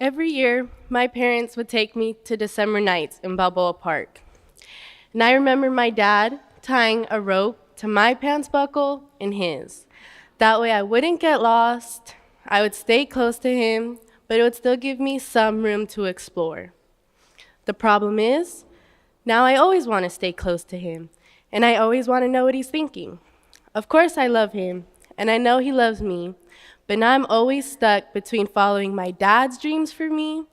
Every year, my parents would take me to December nights in Balboa Park. And I remember my dad tying a rope to my pants buckle and his. That way I wouldn't get lost, I would stay close to him, but it would still give me some room to explore. The problem is, now I always want to stay close to him, and I always want to know what he's thinking. Of course I love him, and I know he loves me, but now I'm always stuck between following my dad's dreams for me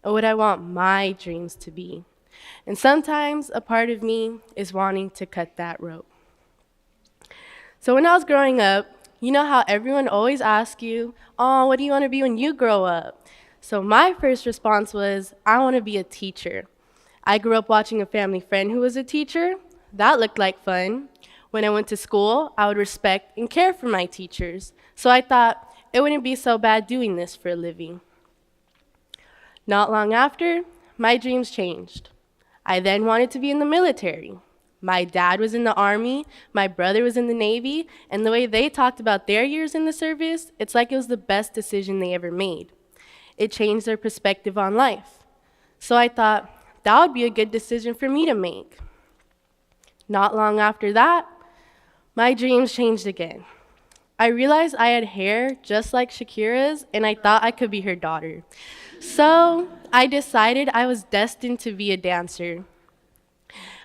and what I want my dreams to be. And sometimes a part of me is wanting to cut that rope. So when I was growing up, you know how everyone always asks you, "Oh, what do you want to be when you grow up?" So my first response was, I want to be a teacher. I grew up watching a family friend who was a teacher. That looked like fun. When I went to school, I would respect and care for my teachers. So I thought it wouldn't be so bad doing this for a living. Not long after, my dreams changed. I then wanted to be in the military. My dad was in the Army, my brother was in the Navy, and the way they talked about their years in the service, it's like it was the best decision they ever made. It changed their perspective on life. So I thought, that would be a good decision for me to make. Not long after that, my dreams changed again. I realized I had hair just like Shakira's, and I thought I could be her daughter. So I decided I was destined to be a dancer.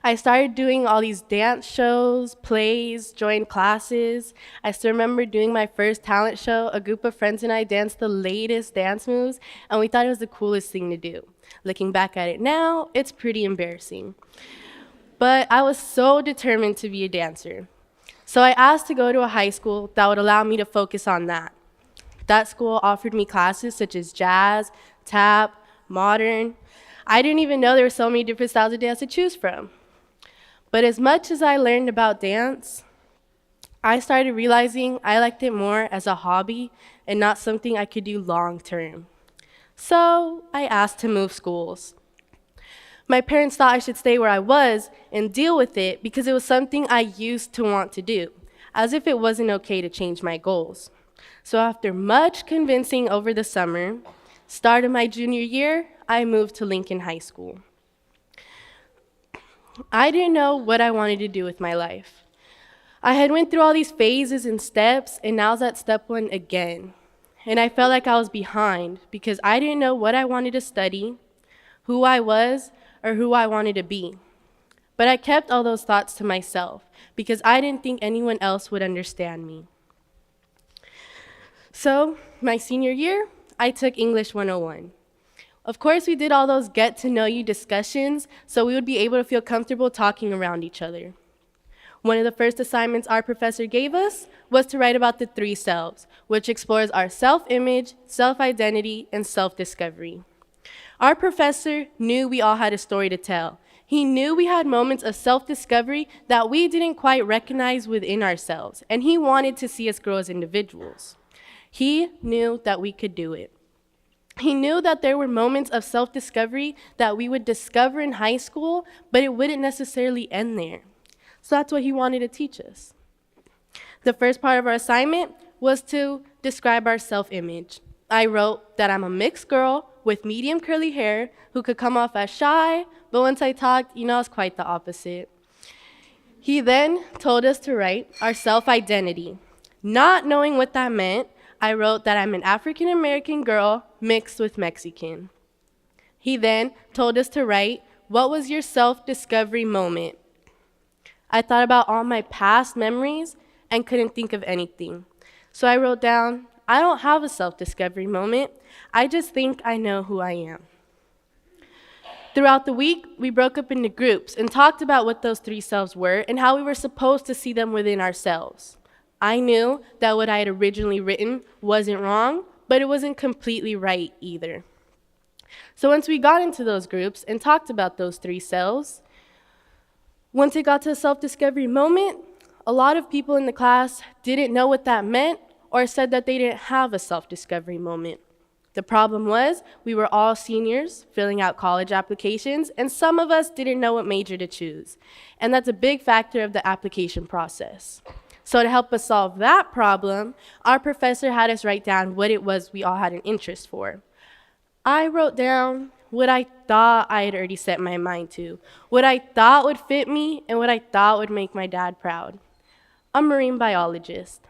I started doing all these dance shows, plays, joined classes. I still remember doing my first talent show. A group of friends and I danced the latest dance moves, and we thought it was the coolest thing to do. Looking back at it now, it's pretty embarrassing. But I was so determined to be a dancer. So I asked to go to a high school that would allow me to focus on that. That school offered me classes such as jazz, tap, modern. I didn't even know there were so many different styles of dance to choose from. But as much as I learned about dance, I started realizing I liked it more as a hobby and not something I could do long term. So I asked to move schools. My parents thought I should stay where I was and deal with it because it was something I used to want to do, as if it wasn't okay to change my goals. So after much convincing over the summer, start of my junior year, I moved to Lincoln High School. I didn't know what I wanted to do with my life. I had went through all these phases and steps, and now I was at step one again. And I felt like I was behind because I didn't know what I wanted to study, who I was, or who I wanted to be. But I kept all those thoughts to myself because I didn't think anyone else would understand me. So my senior year, I took English 101. Of course, we did all those get-to-know-you discussions, so we would be able to feel comfortable talking around each other. One of the first assignments our professor gave us was to write about the 3 selves, which explores our self-image, self-identity, and self-discovery. Our professor knew we all had a story to tell. He knew we had moments of self-discovery that we didn't quite recognize within ourselves, and he wanted to see us grow as individuals. He knew that we could do it. He knew that there were moments of self-discovery that we would discover in high school, but it wouldn't necessarily end there. So that's what he wanted to teach us. The first part of our assignment was to describe our self-image. I wrote that I'm a mixed girl with medium curly hair who could come off as shy, but once I talked, I was quite the opposite. He then told us to write our self-identity. Not knowing what that meant, I wrote that I'm an African-American girl mixed with Mexican. He then told us to write, what was your self-discovery moment? I thought about all my past memories and couldn't think of anything. So I wrote down, I don't have a self-discovery moment. I just think I know who I am. Throughout the week, we broke up into groups and talked about what those 3 selves were and how we were supposed to see them within ourselves. I knew that what I had originally written wasn't wrong, but it wasn't completely right either. So once we got into those groups and talked about those 3 selves, once it got to a self-discovery moment, a lot of people in the class didn't know what that meant or said that they didn't have a self-discovery moment. The problem was we were all seniors filling out college applications, and some of us didn't know what major to choose. And that's a big factor of the application process. So to help us solve that problem, our professor had us write down what it was we all had an interest for. I wrote down what I thought I had already set my mind to, what I thought would fit me, and what I thought would make my dad proud. I'm a marine biologist,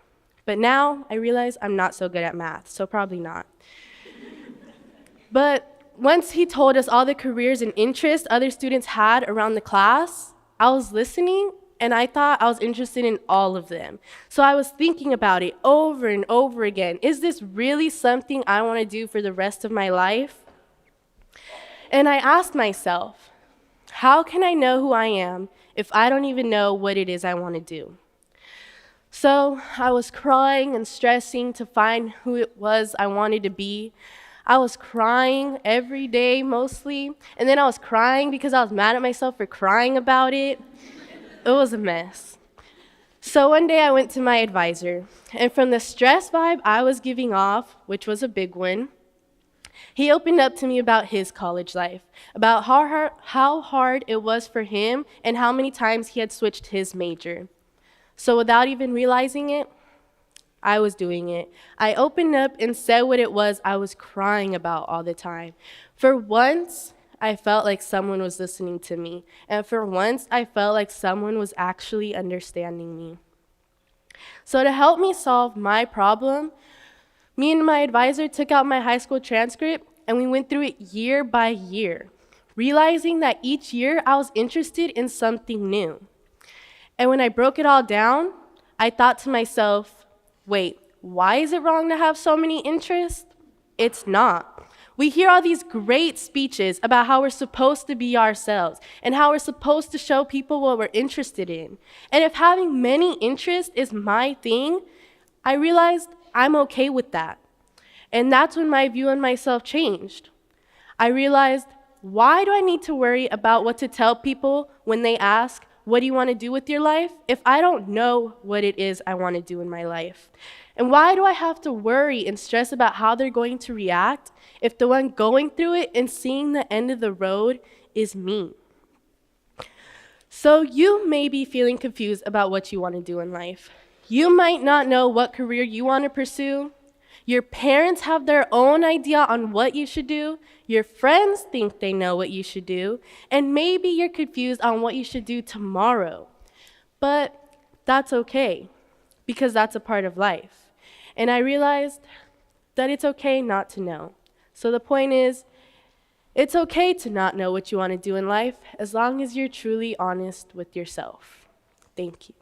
but now I realize I'm not so good at math, so probably not. But once he told us all the careers and interests other students had around the class, I was listening and I thought I was interested in all of them. So I was thinking about it over and over again. Is this really something I want to do for the rest of my life? And I asked myself, how can I know who I am if I don't even know what it is I want to do? So I was crying and stressing to find who it was I wanted to be. I was crying every day mostly, and then I was crying because I was mad at myself for crying about it. It was a mess. So one day I went to my advisor, and from the stress vibe I was giving off, which was a big one, he opened up to me about his college life, about how hard it was for him and how many times he had switched his major. So without even realizing it, I was doing it. I opened up and said what it was I was crying about all the time. For once, I felt like someone was listening to me. And for once, I felt like someone was actually understanding me. So to help me solve my problem, me and my advisor took out my high school transcript and we went through it year by year, realizing that each year I was interested in something new. And when I broke it all down, I thought to myself, wait, why is it wrong to have so many interests? It's not. We hear all these great speeches about how we're supposed to be ourselves and how we're supposed to show people what we're interested in. And if having many interests is my thing, I realized I'm okay with that. And that's when my view on myself changed. I realized, why do I need to worry about what to tell people when they ask, what do you want to do with your life, if I don't know what it is I want to do in my life? And why do I have to worry and stress about how they're going to react if the one going through it and seeing the end of the road is me? So you may be feeling confused about what you want to do in life. You might not know what career you want to pursue. Your parents have their own idea on what you should do. Your friends think they know what you should do. And maybe you're confused on what you should do tomorrow. But that's okay, because that's a part of life. And I realized that it's okay not to know. So the point is, it's okay to not know what you want to do in life as long as you're truly honest with yourself. Thank you.